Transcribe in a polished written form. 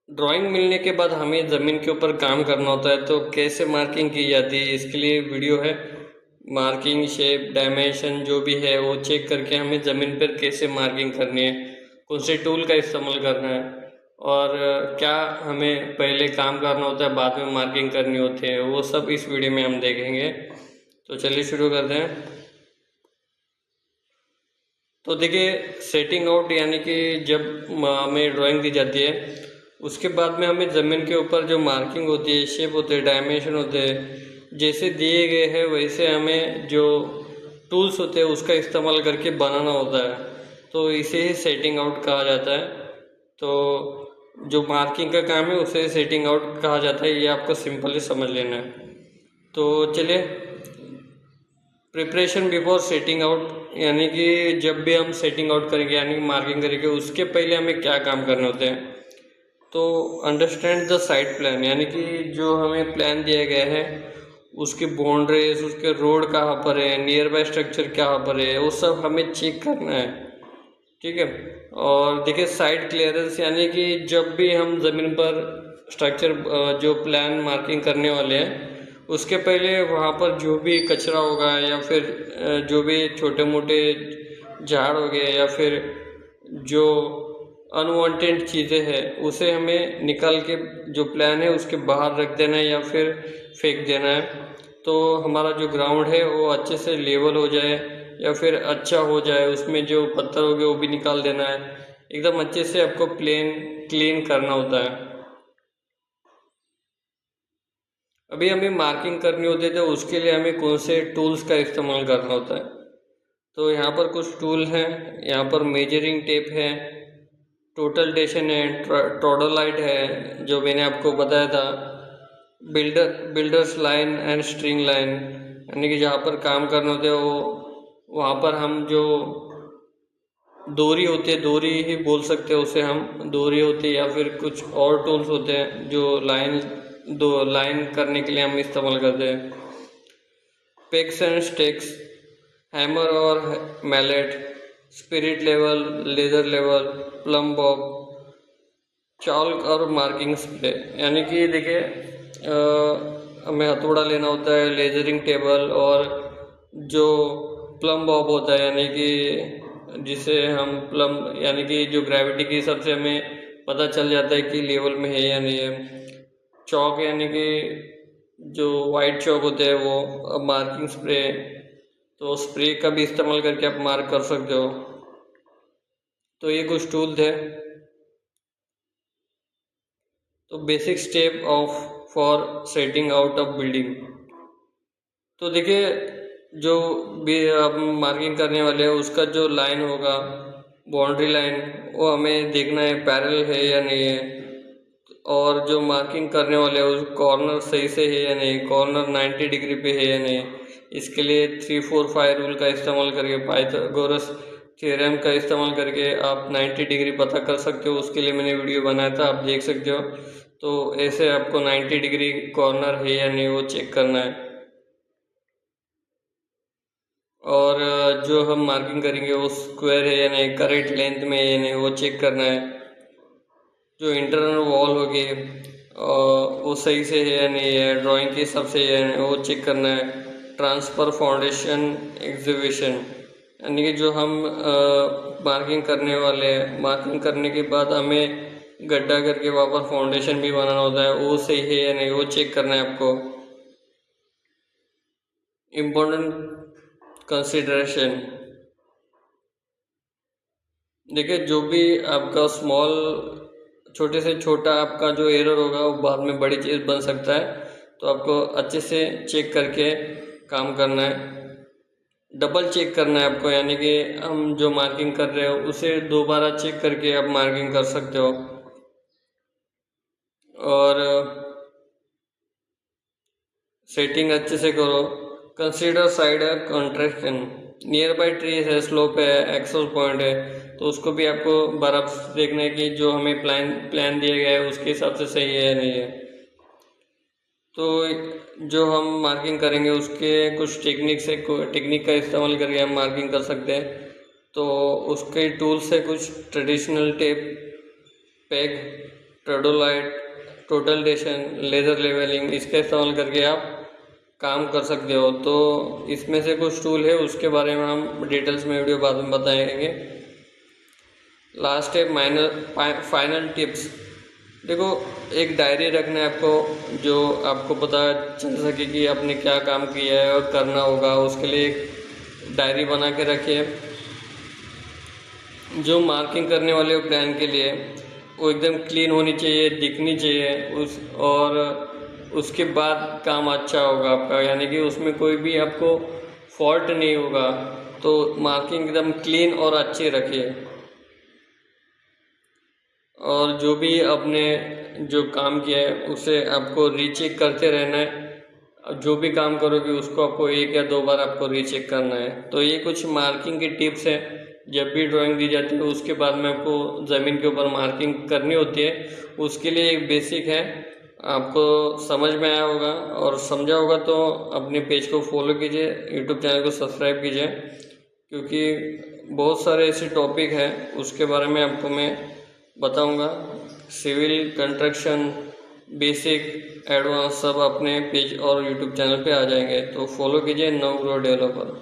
Drawing मिलने के बाद हमें ज़मीन के ऊपर काम करना होता है, तो कैसे मार्किंग की जाती है इसके लिए वीडियो है। मार्किंग, शेप, डायमेंशन जो भी है वो चेक करके हमें ज़मीन पर कैसे मार्किंग करनी है, कौन से टूल का इस्तेमाल करना है और क्या हमें पहले काम करना होता है बाद में मार्किंग करनी होती है, वो सब इस वीडियो में हम देखेंगे। तो चलिए शुरू करते हैं। तो देखिए, सेटिंग आउट यानी कि जब हमें ड्राइंग दी जाती है उसके बाद में हमें ज़मीन के ऊपर जो मार्किंग होती है, शेप होते हैं, डायमेंशन होते हैं, जैसे दिए गए हैं वैसे हमें जो टूल्स होते हैं उसका इस्तेमाल करके बनाना होता है। तो इसे ही सेटिंग आउट कहा जाता है। तो जो मार्किंग का काम है उसे सेटिंग आउट कहा जाता है, ये आपको सिंपली समझ लेना है। तो चलिए, प्रिपरेशन बिफोर सेटिंग आउट यानी कि जब भी हम सेटिंग आउट करेंगे यानी कि मार्किंग करेंगे उसके पहले हमें क्या काम करने होते हैं। तो अंडरस्टैंड द साइट प्लान यानी कि जो हमें प्लान दिया गया है उसकी बाउंड्रीज, उसके रोड कहाँ पर है, नियर बाय स्ट्रक्चर कहाँ पर है, वो सब हमें चेक करना है। ठीक है। और देखिए, साइट क्लियरेंस यानी कि जब भी हम ज़मीन पर स्ट्रक्चर जो प्लान मार्किंग करने वाले हैं उसके पहले वहाँ पर जो भी कचरा होगा या फिर जो भी छोटे मोटे झाड़ हो गए या फिर जो अनवांटेड चीज़ें हैं उसे हमें निकाल के जो प्लान है उसके बाहर रख देना है या फिर फेंक देना है। तो हमारा जो ग्राउंड है वो अच्छे से लेवल हो जाए या फिर अच्छा हो जाए, उसमें जो पत्थर हो गए वो भी निकाल देना है। एकदम अच्छे से आपको प्लेन क्लीन करना होता है। अभी हमें मार्किंग करनी होती है तो उसके लिए हमें कौन से टूल्स का इस्तेमाल करना होता है। तो यहाँ पर कुछ टूल हैं। यहाँ पर मेजरिंग टेप है, टोटल डेशन है, ट्रोडोलाइट है जो मैंने आपको बताया था, builders line and string line यानी कि जहाँ पर काम करना होता है वो वहाँ पर हम जो डोरी होती है, डोरी ही बोल सकते हैं उसे हम, डोरी होती है या फिर कुछ और टूल्स होते हैं जो लाइन करने के लिए हम इस्तेमाल करते हैं। पिक्स एंड स्टिक्स, हैमर और mallet, spirit level, laser level, plumb bob, chalk और मार्किंग स्प्रे यानी कि देखिए, हमें हथौड़ा लेना होता है, लेजरिंग टेबल और जो प्लम बॉब होता है यानी कि जिसे हम प्लम यानी कि जो ग्रेविटी के हिसाब से हमें पता चल जाता है कि लेवल में है या नहीं है। चौक यानी कि जो वाइट चौक होते हैं वो, मार्किंग स्प्रे, तो स्प्रे का भी इस्तेमाल करके आप मार्क कर सकते हो। तो ये कुछ टूल थे। तो basic step of for setting out of building. तो देखिए, जो भी हम मार्किंग करने वाले हैं उसका जो लाइन होगा, बाउंड्री लाइन, वो हमें देखना है पैरेलल है या नहीं है। और जो मार्किंग करने वाले हैं उस कॉर्नर सही से है या नहीं, कॉर्नर 90 डिग्री पे है या नहीं। इसके लिए 3-4-5 रूल का इस्तेमाल करके, पाइथागोरस थ्योरम का इस्तेमाल करके आप 90 डिग्री पता कर सकते हो। उसके लिए मैंने वीडियो बनाया था, आप देख सकते हो। तो ऐसे आपको 90 डिग्री कॉर्नर है या नहीं वो चेक करना है। और जो हम मार्किंग करेंगे वो स्क्वायर है या नहीं, करेक्ट लेंथ में है या नहीं वो चेक करना है। जो इंटरनल वॉल होगी वो सही से है या नहीं है, ड्राइंग के हिसाब से है या नहीं वो चेक करना है। ट्रांसफ़र फाउंडेशन एग्जीबिशन यानी कि जो हम मार्किंग करने वाले हैं, मार्किंग करने के बाद हमें गड्ढा करके वापस फाउंडेशन भी बनाना होता है, वो सही है या नहीं वो चेक करना है आपको। इम्पोर्टेंट कंसिडरेशन, देखिए जो भी आपका छोटे से छोटा आपका जो एरर होगा वो बाद में बड़ी चीज़ बन सकता है। तो आपको अच्छे से चेक करके काम करना है, डबल चेक करना है आपको, यानी कि हम जो मार्किंग कर रहे हो उसे दोबारा चेक करके आप मार्किंग कर सकते हो। और सेटिंग अच्छे से करो। Consider side contraction, near by trees है, स्लोप है, एक्सेस पॉइंट है, तो उसको भी आपको बराबर देखना है कि जो हमें प्लान दिया गया है उसके हिसाब से सही है या नहीं है। तो जो हम मार्किंग करेंगे उसके कुछ टेक्निक का इस्तेमाल करके हम मार्किंग कर सकते हैं। तो उसके टूल्स है कुछ traditional tape, peg, theodolite, total station, laser levelling, इसका इस्तेमाल करके आप काम कर सकते हो। तो इसमें से कुछ टूल है, उसके बारे में हम डिटेल्स में वीडियो बाद में बताएंगे। लास्ट है फाइनल टिप्स। देखो, एक डायरी रखना है आपको, जो आपको पता चल सके कि आपने क्या काम किया है और करना होगा। उसके लिए एक डायरी बना के रखिए। जो मार्किंग करने वाले प्लान के लिए वो एकदम क्लीन होनी चाहिए, दिखनी चाहिए और उसके बाद काम अच्छा होगा आपका, यानी कि उसमें कोई भी आपको फॉल्ट नहीं होगा। तो मार्किंग एकदम क्लीन और अच्छी रखिए। और जो भी आपने जो काम किया है उसे आपको रीचेक करते रहना है। जो भी काम करोगे उसको आपको 1 या 2 बार आपको रीचेक करना है। तो ये कुछ मार्किंग की टिप्स है। जब भी ड्राइंग दी जाती है उसके बाद में आपको ज़मीन के ऊपर मार्किंग करनी होती है। उसके लिए एक बेसिक है, आपको समझ में आया होगा और समझा होगा तो अपने पेज को फॉलो कीजिए, यूट्यूब चैनल को सब्सक्राइब कीजिए, क्योंकि बहुत सारे ऐसे टॉपिक हैं उसके बारे में आपको मैं बताऊंगा। सिविल, कंस्ट्रक्शन, बेसिक, एडवांस सब अपने पेज और यूट्यूब चैनल पे आ जाएंगे। तो फॉलो कीजिए नव ग्रो डेवलपर।